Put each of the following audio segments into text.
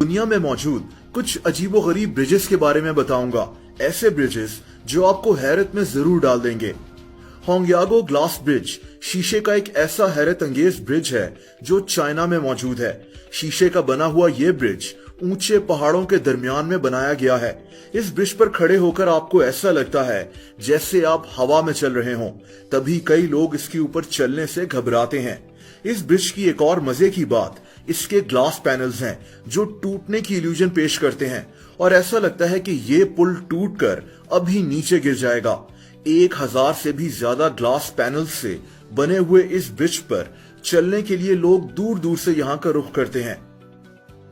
दुनिया में मौजूद कुछ अजीबोगरीब ब्रिजेस के बारे में बताऊंगा, ऐसे ब्रिजेस जो आपको हैरत में जरूर डाल देंगे। होंगयागो ग्लास ब्रिज शीशे का एक ऐसा हैरत अंगेज ब्रिज है जो चाइना में मौजूद है। शीशे का बना हुआ ये ब्रिज ऊंचे पहाड़ों के दरमियान में बनाया गया है। इस ब्रिज पर खड़े होकर आपको ऐसा लगता है जैसे आप हवा में चल रहे हों। तभी कई लोग इसके ऊपर चलने से घबराते हैं। इस ब्रिज की एक और मजे की बात इसके ग्लास पैनल्स हैं जो टूटने की इल्यूजन पेश करते हैं और ऐसा लगता है कि ये पुल टूटकर अभी नीचे गिर जाएगा। 1000 से भी ज्यादा ग्लास पैनल्स से बने हुए इस ब्रिज पर चलने के लिए लोग दूर दूर से यहाँ का रुख करते हैं।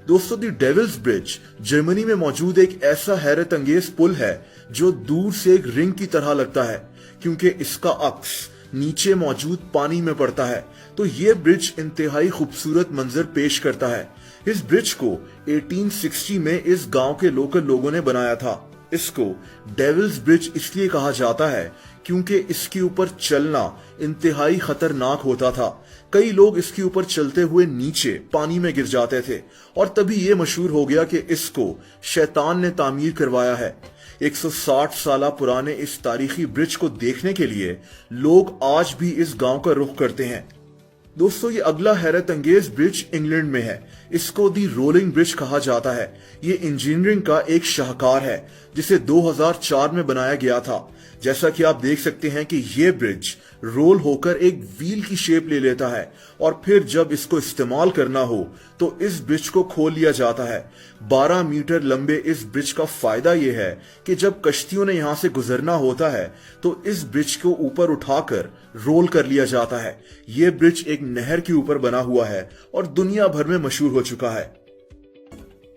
दोस्तों, दी डेविल्स ब्रिज जर्मनी में मौजूद एक ऐसा हैरत अंगेज पुल है जो दूर से एक रिंग की तरह लगता है क्योंकि इसका अक्स नीचे मौजूद पानी में पड़ता है। तो ये ब्रिज इंतहाई खूबसूरत मंजर पेश करता है। इस ब्रिज को 1860 में इस गांव के लोकल लोगों ने बनाया था। इसको डेविल्स ब्रिज इसलिए कहा जाता है क्योंकि इसके ऊपर चलना इंतहाई खतरनाक होता था। कई लोग इसके ऊपर चलते हुए नीचे पानी में गिर जाते थे और तभी ये मशहूर हो गया कि इसको शैतान ने तामीर करवाया है। 160 साल पुराने इस तारीखी ब्रिज को देखने के लिए लोग आज भी इस गांव का रुख करते हैं। दोस्तों, ये अगला हैरत अंगेज ब्रिज इंग्लैंड में है। इसको दी रोलिंग ब्रिज कहा जाता है। ये इंजीनियरिंग का एक शाहकार है जिसे 2004 में बनाया गया था। जैसा कि आप देख सकते हैं कि ये ब्रिज रोल होकर एक व्हील की शेप ले लेता है और फिर जब इसको इस्तेमाल करना हो तो इस ब्रिज को खोल लिया जाता है। 12 मीटर लंबे इस ब्रिज का फायदा यह है कि जब कश्तियों ने यहां से गुजरना होता है तो इस ब्रिज को ऊपर उठाकर रोल कर लिया जाता है। यह ब्रिज एक नहर के ऊपर बना हुआ है और दुनिया भर में मशहूर हो चुका है।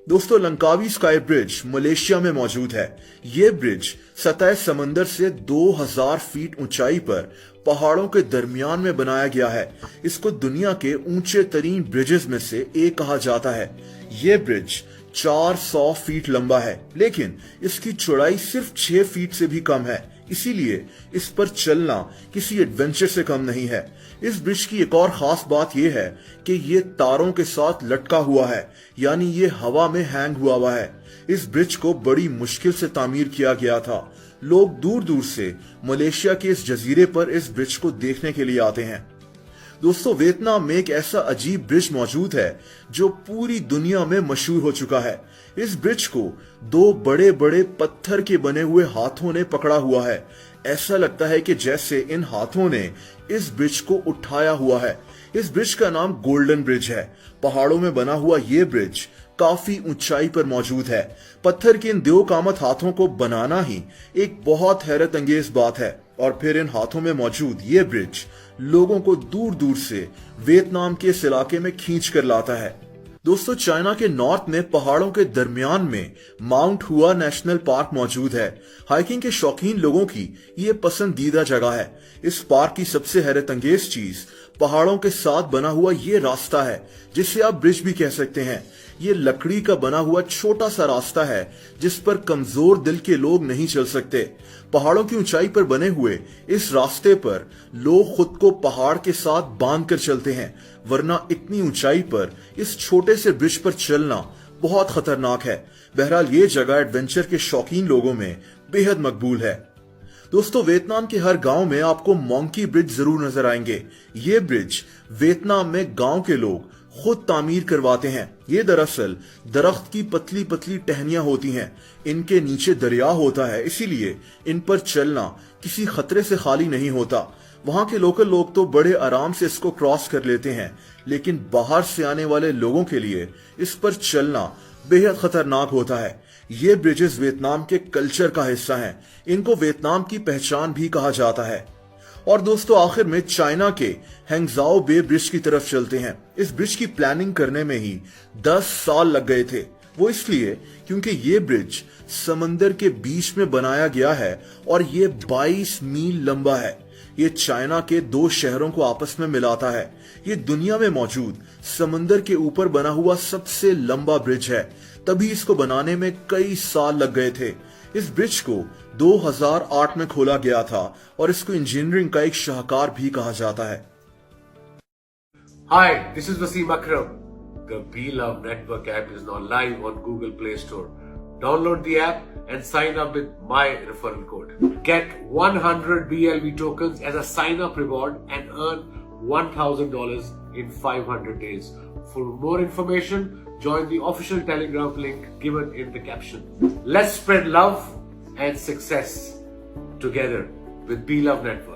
दोस्तों, लंकावी स्काई ब्रिज मलेशिया में मौजूद है। ये ब्रिज सतह समंदर से 2000 फीट ऊंचाई पर पहाड़ों के दरमियान में बनाया गया है। इसको दुनिया के ऊंचे तरीन ब्रिजेस में से एक कहा जाता है। ये ब्रिज 400 फीट लंबा है लेकिन इसकी चौड़ाई सिर्फ 6 फीट से भी कम है, इसीलिए इस पर चलना किसी एडवेंचर से कम नहीं है। इस ब्रिज की एक और खास बात यह है कि ये तारों के साथ लटका हुआ है, यानी ये हवा में हैंग हुआ है। इस ब्रिज को बड़ी मुश्किल से तामीर किया गया था। लोग दूर दूर से मलेशिया के इस जजीरे पर इस ब्रिज को देखने के लिए आते हैं। दोस्तों, वियतनाम में एक ऐसा अजीब ब्रिज मौजूद है जो पूरी दुनिया में मशहूर हो चुका है। इस ब्रिज को 2 बड़े बड़े पत्थर के बने हुए हाथों ने पकड़ा हुआ है। ऐसा लगता है कि जैसे इन हाथों ने इस ब्रिज को उठाया हुआ है। इस ब्रिज का नाम गोल्डन ब्रिज है। पहाड़ों में बना हुआ ये ब्रिज काफी ऊंचाई पर मौजूद है। पत्थर के इन 2 कामत हाथों को बनाना ही एक बहुत हैरत अंगेज बात है और फिर इन हाथों में मौजूद ये ब्रिज लोगों को दूर दूर से वियतनाम के इस इलाके में खींच कर लाता है। दोस्तों, चाइना के नॉर्थ में पहाड़ों के दरमियान में माउंट हुआ नेशनल पार्क मौजूद है। हाइकिंग के शौकीन लोगों की ये पसंदीदा जगह है। इस पार्क की सबसे हैरत अंगेज चीज पहाड़ों के साथ बना हुआ ये रास्ता है जिसे आप ब्रिज भी कह सकते हैं। ये लकड़ी का बना हुआ छोटा सा रास्ता है जिस पर कमजोर दिल के लोग नहीं चल सकते। पहाड़ों की ऊंचाई पर बने हुए इस रास्ते पर लोग खुद को पहाड़ के साथ बांध कर चलते हैं, वरना इतनी ऊंचाई पर इस छोटे से ब्रिज पर चलना बहुत खतरनाक है। बहरहाल ये जगह एडवेंचर के शौकीन लोगों में बेहद मकबूल है। दोस्तों, वियतनाम के हर गांव में आपको मोंकी ब्रिज जरूर नजर आएंगे। ये ब्रिज वियतनाम में गांव के लोग खुद तामीर करवाते हैं। ये दरअसल दरख्त की पतली पतली टहनियां होती हैं। इनके नीचे दरिया होता है, इसीलिए इन पर चलना किसी खतरे से खाली नहीं होता। वहां के लोकल लोग तो बड़े आराम से इसको क्रॉस कर लेते हैं, लेकिन बाहर से आने वाले लोगों के लिए इस पर चलना बेहद खतरनाक होता है। ये ब्रिजेस वियतनाम के कल्चर का हिस्सा हैं। इनको वियतनाम की पहचान भी कहा जाता है। और दोस्तों, आखिर में चाइना के हैंगजाओ बे ब्रिज की तरफ चलते हैं। इस ब्रिज की प्लानिंग करने में ही 10 साल लग गए थे। वो इसलिए क्योंकि ये ब्रिज समंदर के बीच में बनाया गया है और ये 22 मील लंबा है। ये चाइना के 2 शहरों को आपस में मिलाता है। ये दुनिया में मौजूद समंदर के ऊपर बना हुआ सबसे लंबा ब्रिज है। तभी इसको बनाने में कई साल लग गए थे। इस ब्रिज को 2008 में खोला गया था और इसको इंजीनियरिंग का एक शाहकार भी कहा जाता है। Hi, this is Wasim Akram. The Be Love Network app is now live on Google Play Store. Download the app and sign up with my referral code. Get 100 BLV tokens as a sign-up reward and earn $1,000 in 500 days. For more information, join the official Telegram link given in the caption. Let's spread love and success together with Be Love Network.